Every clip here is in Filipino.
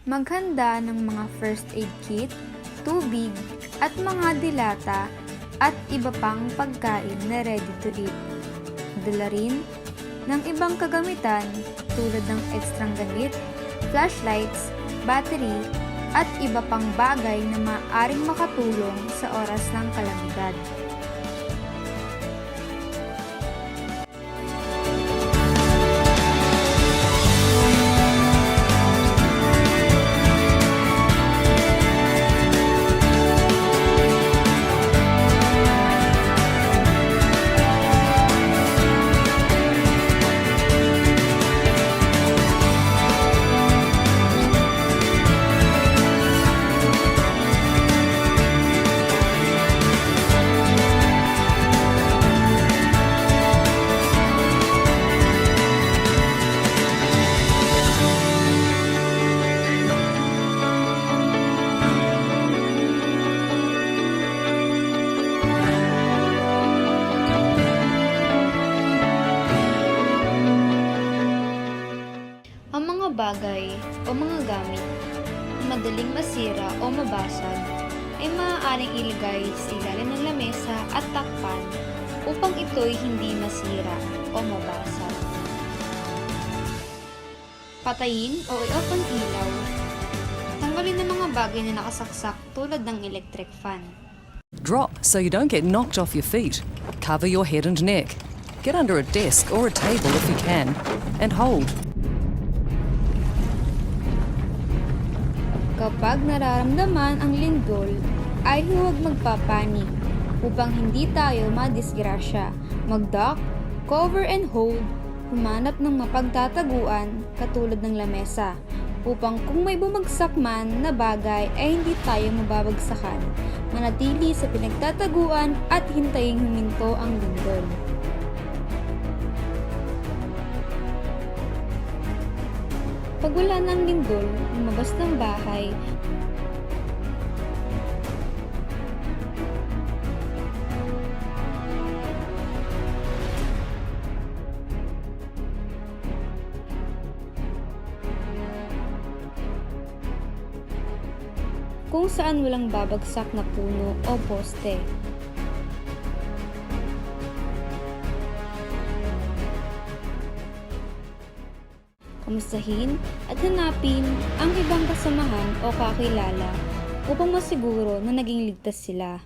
Maghanda ng mga first aid kit, tubig, at mga dilata at iba pang pagkain na ready to eat. Dala rin ng ibang kagamitan tulad ng ekstrang gamit, flashlights, battery, at iba pang bagay na maaaring makatulong sa oras ng kalamidad. Ang mga bagay o mga gamit na madaling masira o mabasag ay maaaring ilagay sa ilalim ng lamesa at takpan upang ito'y hindi masira o mabasag. Patayin o i-off ang ilaw. Tanggalin ang mga bagay na nakasaksak tulad ng electric fan. Drop so you don't get knocked off your feet. Cover your head and neck. Get under a desk or a table if you can, and hold. Kapag nararamdaman ang lindol, ay huwag magpapanik upang hindi tayo madisgrasya. Mag-duck, cover and hold, humanap ng mapagtataguan katulad ng lamesa upang kung may bumagsak man na bagay ay hindi tayo mababagsakan. Manatili sa pinagtataguan at hintayin huminto ang lindol. Pag wala ng lindol, lumabas ng bahay. Kung saan walang babagsak na puno o poste. Kamustahin at hanapin ang ibang kasamahan o kakilala upang masiguro na naging ligtas sila.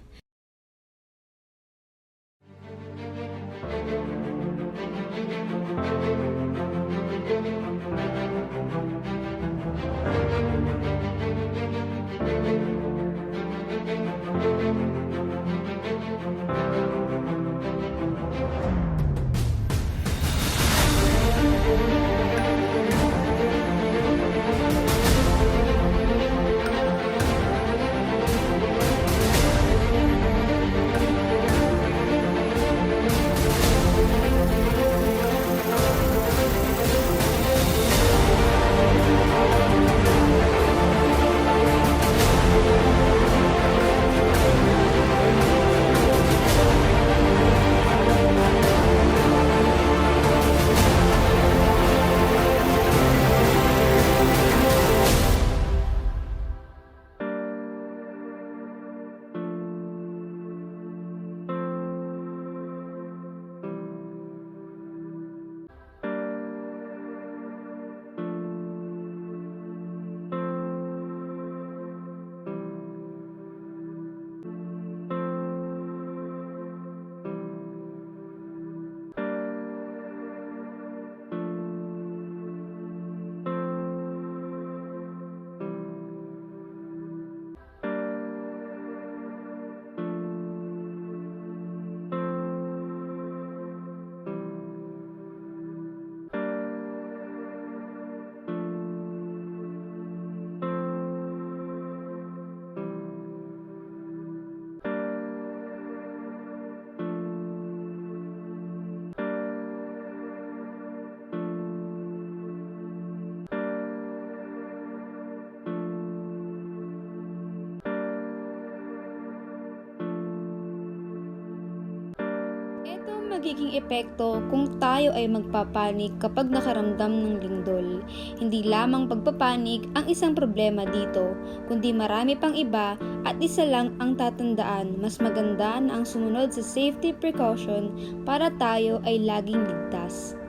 magiging epekto kung tayo ay magpapanik kapag nakaramdam ng lindol. Hindi lamang pagpapanik ang isang problema dito, kundi marami pang iba at isa lang ang tatandaan, mas maganda na ang sumunod sa safety precaution para tayo ay laging ligtas.